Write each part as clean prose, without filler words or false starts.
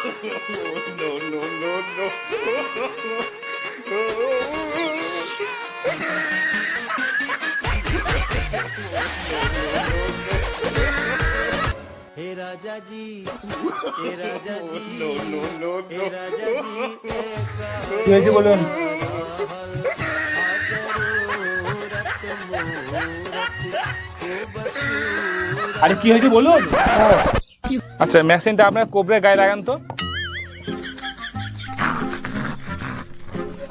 हे राजा जी, हे राजा जी, हे राजा जी, কি হয়েছে বলুন? আরে কি হয়েছে বলুন? আচ্ছা মেশিনটা আপনার কোবরে গায়ে লাগান তো।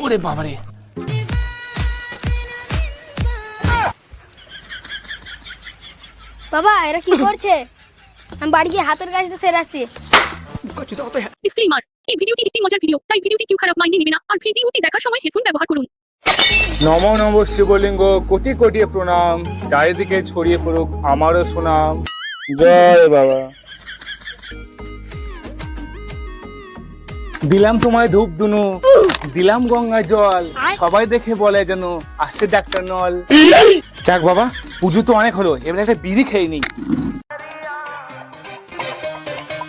ওরে বাবারে, বাবা এরা কি করছে? আমি বাড়ি গিয়ে হাতের কাজটা সেরে আসছি। ডিসক্লেইমার, এই ভিডিওটি একটি মজার ভিডিও, তাই ভিডিওটি কেউ খারাপ মাইন্ডে নেবে না, আর ভিডিওটি দেখার সময় হেডফোন ব্যবহার করুন। নমো নম শিবলিঙ্গ, কোটি কোটি প্রণাম, চারিদিকে ছড়িয়ে পড়ুক আমারও সুনাম। জয় বাবা। দিলাম তোমায় ধূপ দুনু, দিলাম গঙ্গা জল, সবাই দেখে বলে যেন আসছে ডাক্তার নল। যাক বাবা, পুজো তো অনেক হলো, এবার একটা বিড়ি খেয়ে নিই।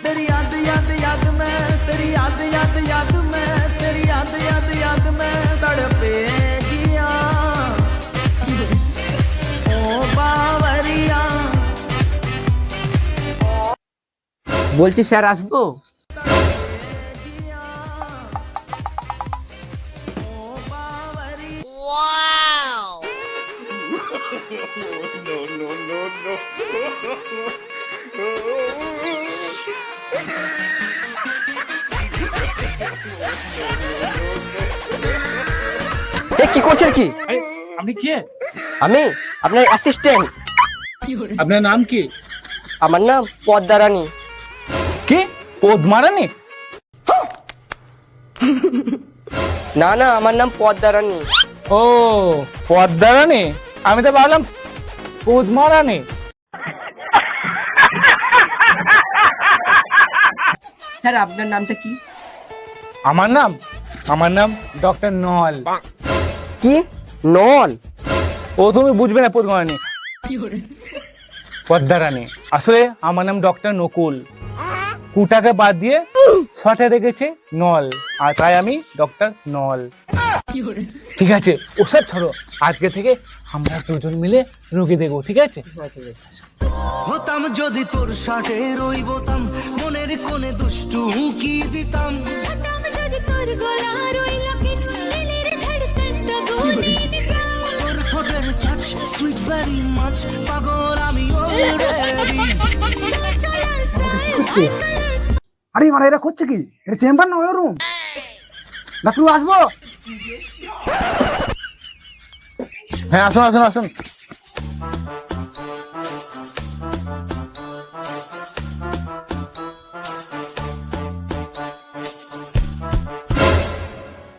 तेरी याद याद याद में, तेरी याद याद याद में, तेरी याद याद याद में तड़पे जिया ओ बावरिया। বলছি স্যার আসবো? কি করছেন কি? আরে আপনি কে? আমি আপনার অ্যাসিস্ট্যান্ট। আপনার নাম কি? আমার নাম পদ্মারানী। কি পদ্মারানী? না না, আমার নাম পদ্মারানী। ও পদ্মারানী, আমি তো ভাবলাম পদ্মারানী। স্যার আপনার নামটা কি? আমার নাম ডক্টর নল। কি নল? ও তুমি বুঝবে না পদ্মারানী, পদ্মারানী। আসলে আমার নাম ডক্টর নকুল, কুটাকে বাদ দিয়ে শর্টে রেখেছে নল, আর তাই আমি ডক্টর নল। ঠিক আছে ওসব ছাড়ো, আজকে থেকে আমরা দুজন মিলে রোগী দেখবো, ঠিক আছে? হতাম যদি তোর সাথে রইবতাম, মনের কোণে দুষ্টু কি দিতাম। তোর ঠোঁটের টাচ সুইট ভেরি মাচ, পাগল আমি অলরেডি। আরে মানে এরা করছে কি? এটা চেম্বার না ওই রুম? ডাক্তার আসবো? হ্যাঁ আসুন আসুন আসুন।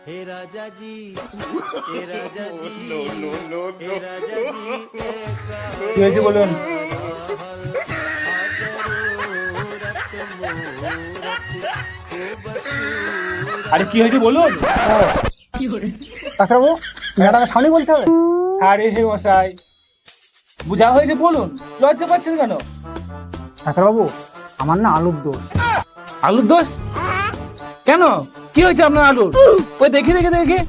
हे राजा जी, हे राजा जी, हे राजा जी, কি হয়েছে বলুন? আরে কি হয়েছে বলুন? ডাক্তারবাবু ম্যাডামের সামনে বলতে হবে? আরে হে মশাই, বুঝা হয়েছে বলুন, লজ্জা পাচ্ছেন কেন? ডাক্তারবাবু আমার না আলুর দোষ। আলুর দোষ? কেন কি হয়েছে আপনার আলুর? ওই দেখি দেখি দেখি।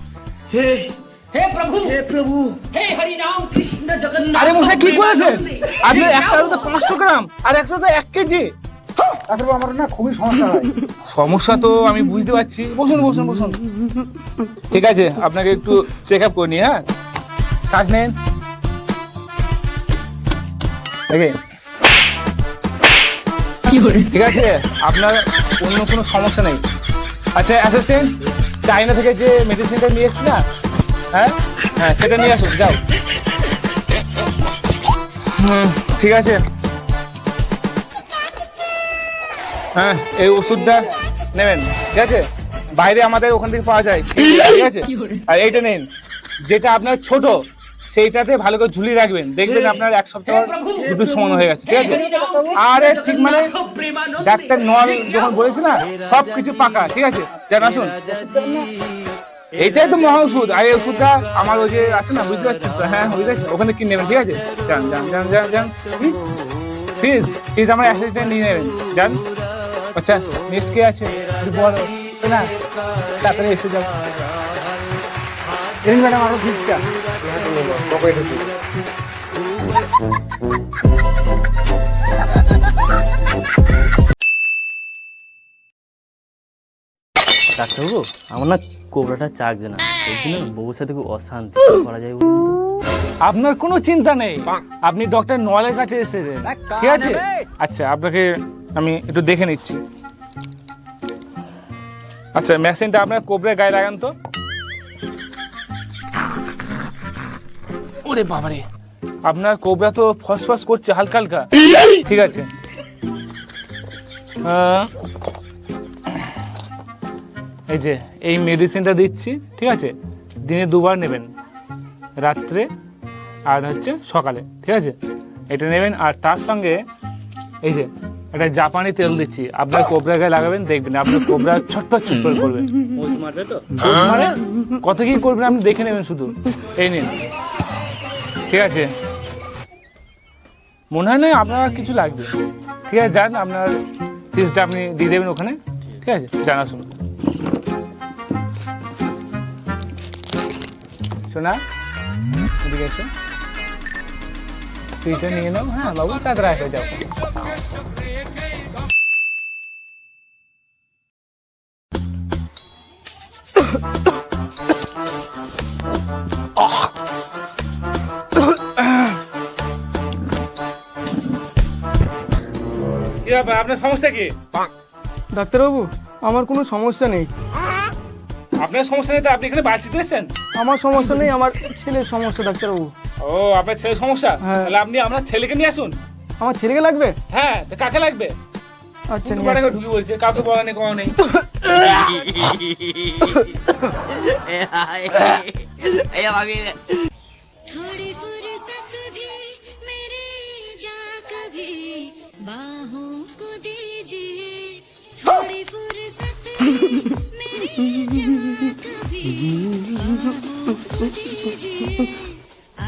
আরে মশাই কি করেছেন? আপনার একটা আলুতে 500 গ্রাম আর একটা তো 1 কেজি। ডাক্তারবাবু আমার না খুবই সমস্যা হয়। সমস্যা তো আমি বুঝতে পারছি, বসুন বসুন বসুন। ঠিক আছে আপনাকে একটু চেক আপ করে নি। হ্যাঁ শ্বাস নেন, ঠিক আছে আপনার অন্য কোনো সমস্যা নেই। আচ্ছা অ্যাসিস্ট্যান্ট, চায়না থেকে যে মেডিসিনটা নিয়ে এসছি না, হ্যাঁ হ্যাঁ সেটা নিয়ে আসুন, যাও। ঠিক আছে, হ্যাঁ এই ওষুধটা নেবেন, ঠিক আছে? বাইরে আমাদের ওখান থেকে পাওয়া যায়, ঠিক আছে? আর এইটা নিন, যেটা আপনার ছোট সেইটাতে ভালো করে ঝুলিয়ে রাখবেন, দেখবেন আপনার 1 সপ্তাহ দুটো সমান হয়ে গেছে, ঠিক আছে? আরে ঠিক মানে ডাক্তার নল যখন বলেছে না সবকিছু পাকা, ঠিক আছে? যান আসুন, এইটাই তো মহা ওষুধ। আর এই ওষুধটা আমার ওই যে আছে না, বুঝতে পারছেন তো? হ্যাঁ বুঝতে পারছি, ওখানে কিনে নেবেন, ঠিক আছে? যান যান যান যান যান, প্লিজ প্লিজ আমার অ্যাসিস্ট্যান্ট নিয়ে নেবেন, যান। আচ্ছা নেক্সট কে আছে একটু বলো না, তাড়াতাড়ি এসে যাও। এই ম্যাডাম আরো ফিজটা ডাক্তারবাবু আমার না কোবরাটা চাকছে না, ওই জন্য বউর সাথে খুব অশান্তি করা যায় বলুন তো? আপনার কোনো চিন্তা নেই, আপনি ডক্টর নলের কাছে এসেছেন, ঠিক আছে? আচ্ছা আপনাকে আমি একটু দেখে নিচ্ছি। আচ্ছা মেশিনটা আপনার কোবরার গায়ে লাগান তো। ওরে বাবারে, আপনার কোবরা তো ফসফস করছে হালকা হালকা, ঠিক আছে। এই যে এই মেডিসিনটা দিচ্ছি, ঠিক আছে? দিনে 2 বার নেবেন, রাত্রে আর হচ্ছে সকালে, ঠিক আছে? এটা নেবেন। আর তার সঙ্গে এই যে একটা জাপানি তেল দিচ্ছি, আপনার কোবরা গায়ে লাগাবেন, দেখবেন আপনার কোবরা ছটফট ছটফট করবে। মারবে তো? মানে কত কি করবেন আপনি দেখে নেবেন শুধু। এই নিন, ঠিক আছে? মনে হয় না আপনার কিছু লাগবে, ঠিক আছে? যান, আপনার ফিজটা আপনি দিয়ে দেবেন ওখানে, ঠিক আছে? জানা শুনুন শোনা, এদিকে এসো, ফিজটা নিয়ে নাও। হ্যাঁ বাবু, তাড়াতাড়ি আসে যাও। কি ব্যাপার, আপনার সমস্যা কি? ডাক্তারবাবু আমার কোনো সমস্যা নেই। আপনার সমস্যা নেই তো আপনি এখানে বাঁচিতে এসেছেন? আমার সমস্যা নেই, আমার ছেলের সমস্যা ডাক্তারবাবু। ও, আপনার ছেলের সমস্যা? হ্যাঁ। তাহলে আপনি আপনার ছেলেকে নিয়ে আসুন। আমার ছেলেকে লাগবে? হ্যাঁ, তো কাকে লাগবে? আচ্ছা দুটো বাড়ি ঢুকে বলছে, কাউকে বলা নেই, কোনো নেই। थोड़ी फुर्सत भी मेरी जा कभी बाहों को दीजिए, थोड़ी फुर्सत भी मेरी जा कभी बाहों को दीजिए,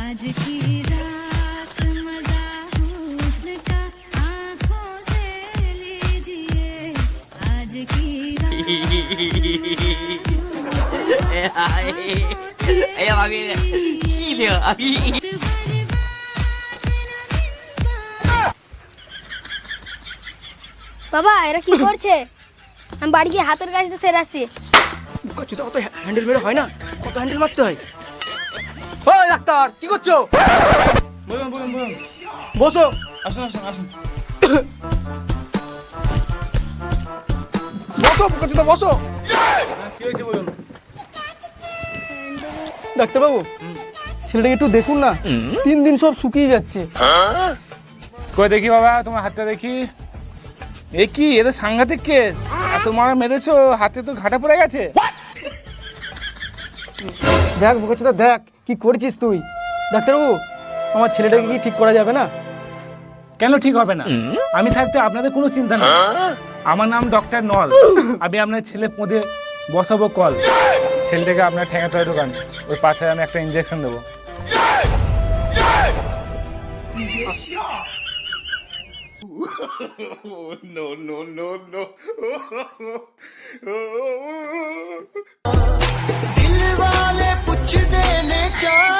आज की रात मजा हुस्न का आंखों से लीजिए, आज की रात বাবা এরা কি করছে? আমি বাড়ি গিয়ে হাতের কাজটা সেরে আসছি। জুতা কত হ্যান্ডেল মেরে হয় না, কত হ্যান্ডেল মারতে হয়। ওই ডাক্তার কি করছো? বলুন বলুন বলুন, বসো। আসুন আসুন আসুন। বসো জুতা বসো। কি হয়েছে বলুন। ডাক্তারবাবু ছেলেটাকে একটু দেখুন না, 3 দিন সব শুকিয়ে যাচ্ছে। কই দেখি বাবা, তোমার হাতটা দেখি। এ কি, এটা সাংঘাতিক কেস। তোমার মেরেছো, হাতে তো ঘাটা পড়ে গেছে। দেখ বুকের দেখ কি করেছিস তুই। ডাক্তারবাবু আমার ছেলেটাকে কি ঠিক করা যাবে না? কেন ঠিক হবে না? আমি থাকতে আপনাদের কোনো চিন্তা নেই। আমার নাম ডক্টর নল, আমি আপনার ছেলে পদে বসাবো কল। ছেলেটাকে আপনার ঠেঙাতে ঢোকান, ওই পাছায় আমি একটা ইঞ্জেকশন দেবো। दिल वाले कुछ देने चाह